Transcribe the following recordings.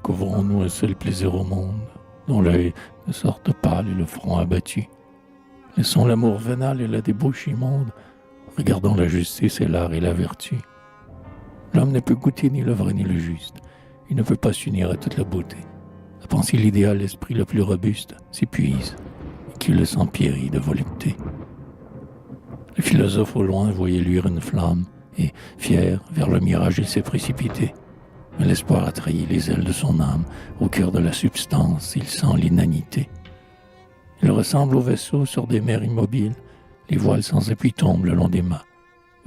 découvrons-nous un seul plaisir au monde, dont l'œil ne sorte pâle et le front abattu. Laissons l'amour vénal et la débauche immonde, regardons la justice et l'art et la vertu. L'homme ne peut goûter ni le vrai ni le juste, il ne peut pas s'unir à toute la beauté. La pensée, l'idéal, l'esprit le plus robuste s'épuise, et qui le sent périt de volupté. Le philosophe au loin voyait luire une flamme, et, fier, vers le mirage il s'est précipité. Mais l'espoir a trahi les ailes de son âme, au cœur de la substance il sent l'inanité. Il ressemble au vaisseau sur des mers immobiles, les voiles sans appui tombent le long des mâts.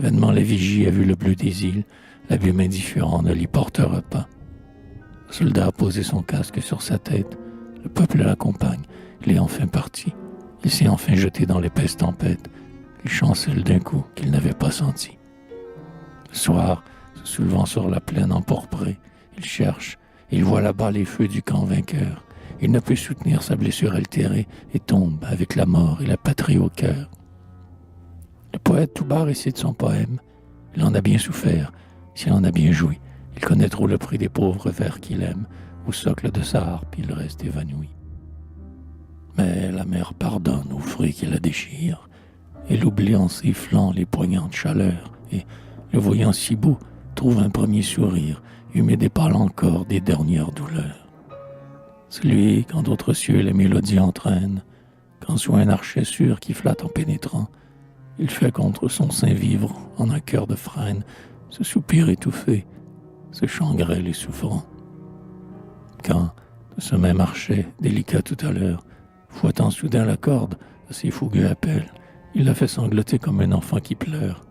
Vainement la vigie a vu le bleu des îles, l'abîme indifférent ne l'y portera pas. Le soldat a posé son casque sur sa tête, le peuple l'accompagne, il est enfin parti. Il s'est enfin jeté dans l'épaisse tempête, il chancelle d'un coup qu'il n'avait pas senti. Le soir, se soulevant sur la plaine empourprée, il cherche, et il voit là-bas les feux du camp vainqueur. Il ne peut soutenir sa blessure altérée et tombe avec la mort et la patrie au cœur. Le poète tout bas récite son poème. Il en a bien souffert, s'il en a bien joui. Il connaît trop le prix des pauvres vers qu'il aime. Au socle de sa harpe, il reste évanoui. Mais la mer pardonne aux fruits qui la déchirent. Elle oublie en sifflant les poignantes chaleurs. Et, le voyant si beau, trouve un premier sourire, humide et pâle encore des dernières douleurs. Celui quand d'autres cieux les mélodies entraînent, quand soit un archet sûr qui flatte en pénétrant, il fait contre son sein vivre en un cœur de frêne, ce soupir étouffé, ce chant grêle et souffrant. Quand, de ce même archet, délicat tout à l'heure, fouettant soudain la corde à ses fougueux appels, il la fait sangloter comme un enfant qui pleure,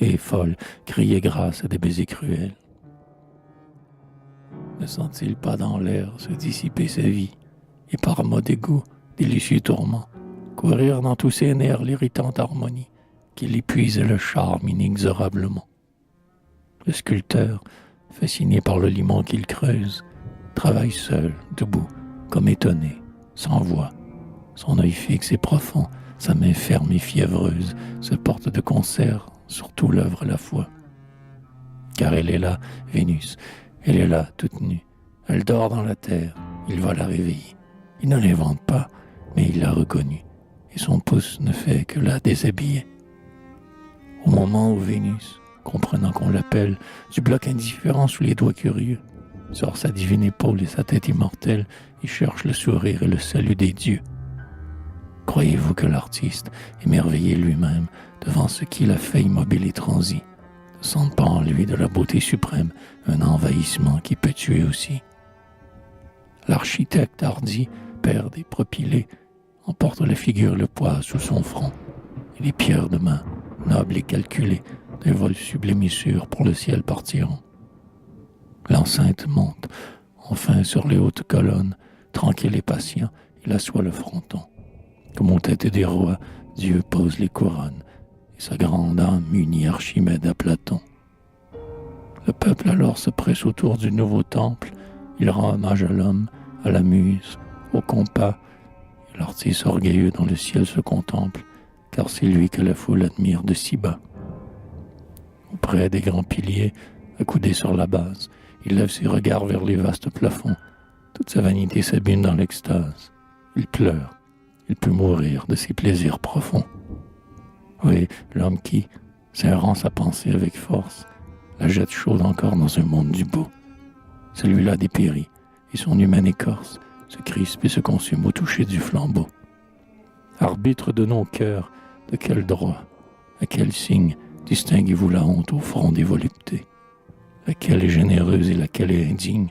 et, folle, crier grâce à des baisers cruels. Ne sent-il pas dans l'air se dissiper sa vie, et par mot d'égout, délicieux tourment, courir dans tous ses nerfs l'irritante harmonie, qui l'épuise le charme inexorablement. Le sculpteur, fasciné par le limon qu'il creuse, travaille seul, debout, comme étonné, sans voix. Son œil fixe et profond, sa main ferme et fiévreuse, se porte de concert sur tout l'œuvre à la fois. Car elle est là, Vénus, elle est là, toute nue. Elle dort dans la terre, il va la réveiller. Il ne l'invente pas, mais il l'a reconnue, et son pouce ne fait que la déshabiller. Au moment où Vénus, comprenant qu'on l'appelle, du bloc indifférent sous les doigts curieux, sort sa divine épaule et sa tête immortelle et cherche le sourire et le salut des dieux. Croyez-vous que l'artiste, émerveillé lui-même devant ce qu'il a fait immobile et transi, ne sente pas en lui de la beauté suprême un envahissement qui peut tuer aussi? L'architecte hardi, père des propylées, emporte la figure le poids sous son front, et les pierres de main, nobles et calculées, d'un vol sublime et sûr pour le ciel partiront. L'enceinte monte, enfin sur les hautes colonnes, tranquille et patient, il assoit le fronton. Comme aux têtes des rois, Dieu pose les couronnes, et sa grande âme unit Archimède à Platon. Le peuple alors se presse autour du nouveau temple, il rend hommage à l'homme, à la muse, au compas, et l'artiste orgueilleux dans le ciel se contemple, car c'est lui que la foule admire de si bas. Auprès des grands piliers, accoudé sur la base, il lève ses regards vers les vastes plafonds. Toute sa vanité s'abîme dans l'extase. Il pleure. Il peut mourir de ses plaisirs profonds. Oui, l'homme qui, serrant sa pensée avec force, la jette chaude encore dans un monde du beau. Celui-là dépérit, et son humaine écorce se crispe et se consume au toucher du flambeau. Arbitre de nos cœurs, de quel droit, à quel signe distinguez-vous la honte au front des voluptés? Laquelle est généreuse et laquelle est indigne,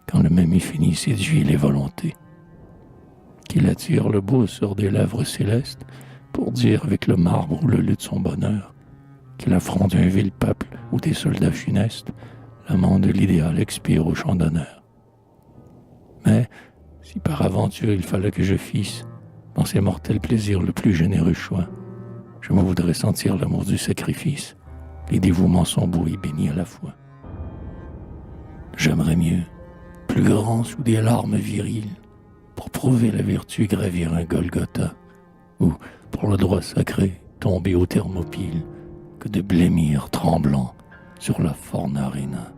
quand le même infini séduit les volontés? Qu'il attire le beau sur des lèvres célestes, pour dire avec le marbre ou le luth son bonheur, qu'il affronte un vil peuple ou des soldats funestes, l'amant de l'idéal expire au champ d'honneur. Mais, si par aventure il fallait que je fisse, dans ces mortels plaisirs le plus généreux choix, je me voudrais sentir l'amour du sacrifice, les dévouements sont beaux et bénis à la fois. J'aimerais mieux, plus grand sous des larmes viriles, pour prouver la vertu gravir un Golgotha, ou, pour le droit sacré, tomber aux Thermopyles, que de blêmir tremblant sur la Fornarina.